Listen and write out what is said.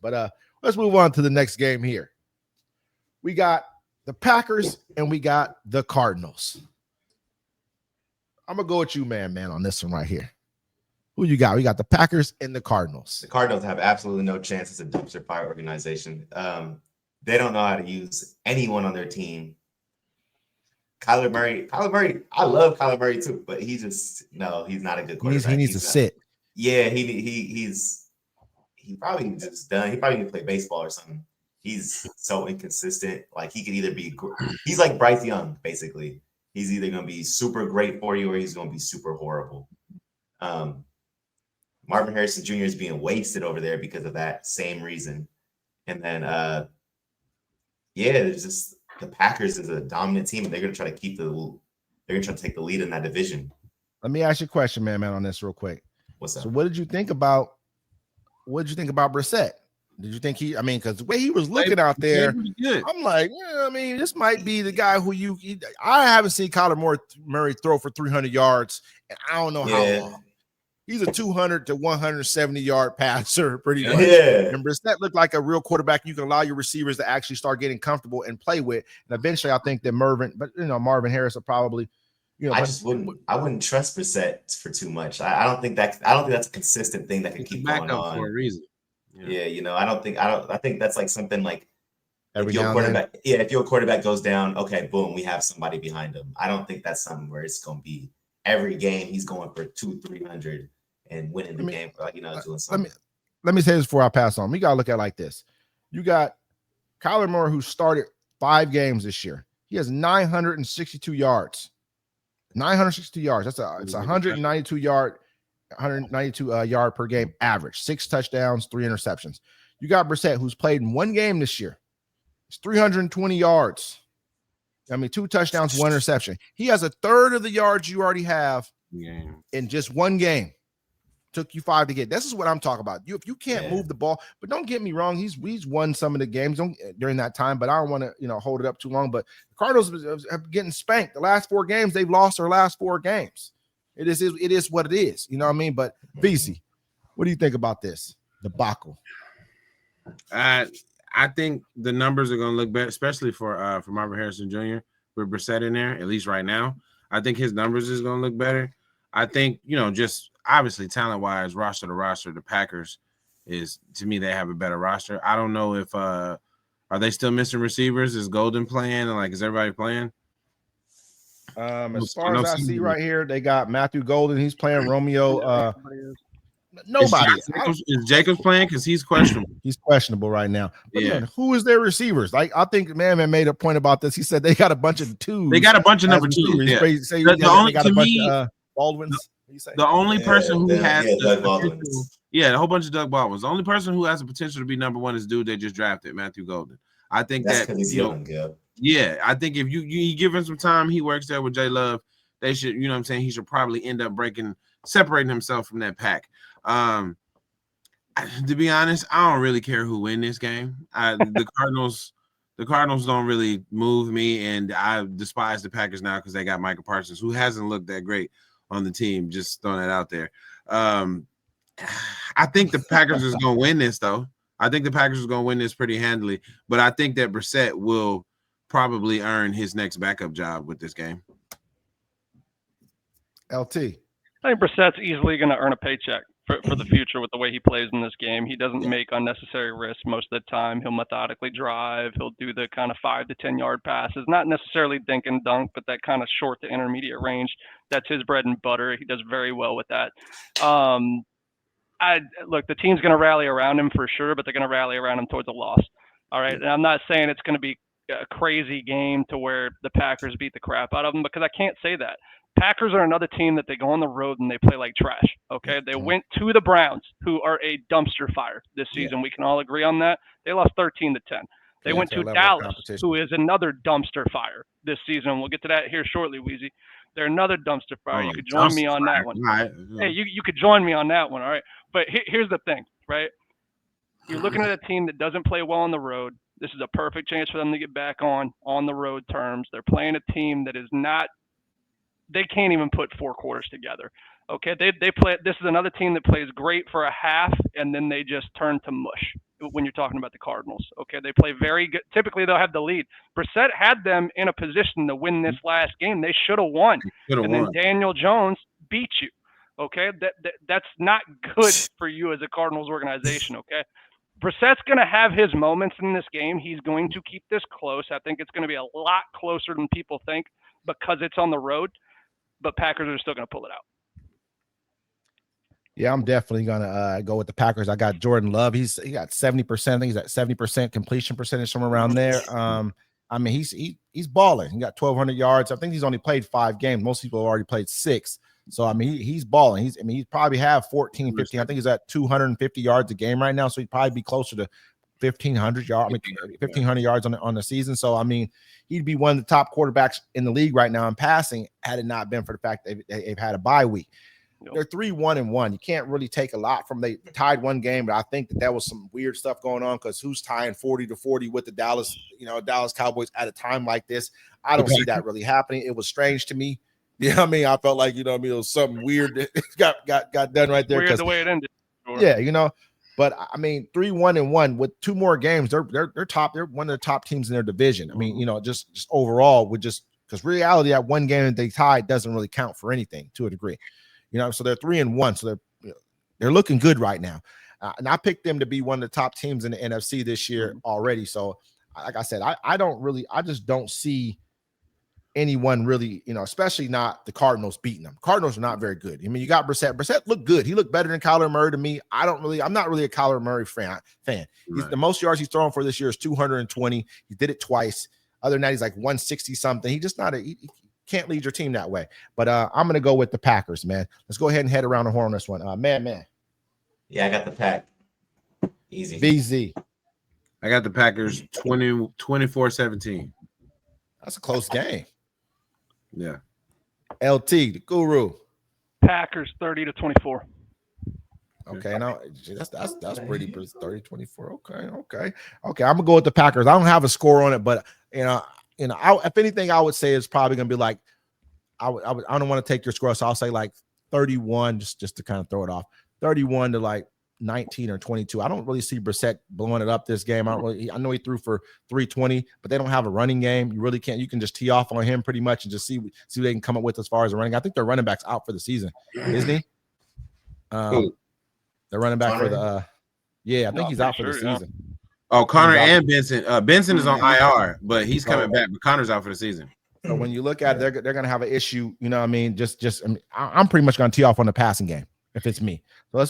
But let's move on to the next game here. We got the Packers and we got the Cardinals. I'm gonna go with you, man, on this one right here. Who you got? We got the Packers and the Cardinals. The Cardinals have absolutely no chance as a dumpster fire organization. They don't know how to use anyone on their team. Kyler Murray, I love Kyler Murray too, but he's not a good quarterback. He needs to sit. Yeah, he probably just done. He probably need to play baseball or something. He's so inconsistent. Like he could either be, he's like Bryce Young, basically. He's either going to be super great for you or he's going to be super horrible. Marvin Harrison Jr. is being wasted over there because of that same reason. And then, there's just the Packers is a dominant team, and they're going to try to take the lead in that division. Let me ask you a question, man, on this real quick. What's up? So, what did you think about Brissett? Did you think because the way he was looking out there, I'm like, this might be the guy who I haven't seen Kyler Murray throw for 300 yards, and I don't know how long. He's a 200 to 170 yard passer, pretty much. Yeah. And Brissett looked like a real quarterback you can allow your receivers to actually start getting comfortable and play with. And eventually, I think that Marvin Harris will probably, I wouldn't trust Brissett for too much. I don't think that's a consistent thing that can keep going on for a reason. Yeah, I think that's like something like every if your quarterback goes down, okay, boom, we have somebody behind him. I don't think that's something where it's going to be every game he's going for 200-300 and winning the game, doing something. Let me say this before I pass on. We got to look at it like this. You got Kyler Murray, who started 5 games this year. He has 962 yards. 962 yards. It's 192 yard per game average. 6 touchdowns, 3 interceptions. You got Brissett, who's played in 1 game this year. It's 320 yards. 2 touchdowns, 1 interception. He has a third of the yards you already have in just 1 game. Took you 5 to get. This is what I'm talking about. If you can't move the ball, but don't get me wrong, he's won some of the games during that time, but I don't want to hold it up too long. But the Cardinals have getting spanked. The last 4 games, they've lost their last 4 games. It is what it is. You know what I mean? But VC, what do you think about this debacle? I think the numbers are going to look better, especially for Marvin Harrison Jr. with Brissett in there, at least right now. I think his numbers is going to look better. I think, just obviously talent-wise, roster to roster, the Packers is, to me, they have a better roster. I don't know if are they still missing receivers? Is Golden playing? Is everybody playing? As far as I see right here, they got Matthew Golden. He's playing Romeo. Nobody. Is Jacobs playing? Because he's questionable. He's questionable right now. But man, who is their receivers? I think man made a point about this. He said they got a bunch of 2s. They got a bunch of number 2s. Yeah. Baldwins. The only person who has a whole bunch of Doug Baldwins. The only person who has the potential to be number 1 is dude they just drafted, Matthew Golden. I think that's because he's young. Yeah, I think if you give him some time, he works there with J Love. They should, he should probably end up separating himself from that pack. To be honest, I don't really care who win this game. The Cardinals don't really move me, and I despise the Packers now because they got Michael Parsons, who hasn't looked that great on the team. Just throwing that out there. I think the Packers is going to win this, though. I think the Packers is going to win this pretty handily, but I think that Brissett will probably earn his next backup job with this game. LT. I think Brissett's easily going to earn a paycheck for the future with the way he plays in this game. He doesn't make unnecessary risks most of the time. He'll methodically drive. He'll do the kind of 5 to 10 yard passes, not necessarily dink and dunk, but that kind of short to intermediate range. That's his bread and butter. He does very well with that. Look, the team's going to rally around him for sure, but they're going to rally around him towards a loss. All right. And I'm not saying it's going to be a crazy game to where the Packers beat the crap out of them, because I can't say that. Packers are another team that they go on the road and they play like trash. Okay. They went to the Browns, who are a dumpster fire this season. Yeah. We can all agree on that. They lost 13-10. They went to Dallas, who is another dumpster fire this season. We'll get to that here shortly, Weezy. They're another dumpster fire. You could join me on that one. Right. Hey, you could join me on that one. All right. But here's the thing, right? You're looking at a team that doesn't play well on the road. This is a perfect chance for them to get back on the road terms. They're playing a team that is not, they can't even put 4 quarters together. Okay. They play, this is another team that plays great for a half and then they just turn to mush. when you're talking about the Cardinals. Okay, they play very good. Typically, they'll have the lead. Brissett had them in a position to win this last game. They should have won. And then Daniel Jones beat you. Okay, that's not good for you as a Cardinals organization. Okay, Brissett's going to have his moments in this game. He's going to keep this close. I think it's going to be a lot closer than people think because it's on the road. But Packers are still going to pull it out. Yeah, I'm definitely gonna go with the Packers. I got Jordan Love. He got 70%. I think he's at 70% completion percentage, somewhere around there. I mean, he's balling. He got 1,200 yards. I think he's only played 5 games. Most people have already played 6. So I mean, he's balling. He's probably have 14, 15. I think he's at 250 yards a game right now. So he'd probably be closer to 1,500 yards. I mean, 1,500 yards on the season. So I mean, he'd be one of the top quarterbacks in the league right now in passing had it not been for the fact that they've had a bye week. They're 3-1-1. You can't really take a lot from they tied one game, but I think that was some weird stuff going on because who's tying 40-40 with the Dallas Cowboys at a time like this? I don't see that really happening. It was strange to me. You know what I mean? I felt like, it was something weird that got done right there. Weird the way it ended. Sure. Yeah, but I mean, 3-1-1 with 2 more games, they're top. They're one of the top teams in their division. I mean, just overall because reality that one game that they tied doesn't really count for anything to a degree. So they're 3-1. So they're looking good right now. And I picked them to be one of the top teams in the NFC this year already. So like I said, I just don't see anyone really, especially not the Cardinals beating them. Cardinals are not very good. I mean, you got Brissett. Brissett looked good. He looked better than Kyler Murray to me. I'm not really a Kyler Murray fan. He's the most yards he's thrown for this year is 220. He did it twice. Other than that, he's like 160 something. He just he can't lead your team that way. But I'm going to go with the Packers, man. Let's go ahead and head around the horn on this one. Man. Yeah, I got the Pack. Easy. BZ. I got the Packers 24-17. That's a close game. Yeah. LT, the guru. Packers 30-24. Okay, now that's pretty 30-24. Okay. I'm gonna go with the Packers. I don't have a score on it, but if anything, I would say it's probably gonna be like I don't want to take your score, so I'll say like 31, just to kind of throw it off. 31 to like 19 or 22. I don't really see Brissett blowing it up this game. I know he threw for 320, but they don't have a running game. You really can't. You can just tee off on him pretty much and just see what they can come up with as far as a running. I think their running back's out for the season, isn't he? They're running back for the I think he's out for the season. Oh, Connor and Benson. Benson is on IR, but he's coming back. But Connor's out for the season. So when you look at it, they're going to have an issue. You know what I mean? I'm pretty much going to tee off on the passing game if it's me. So let's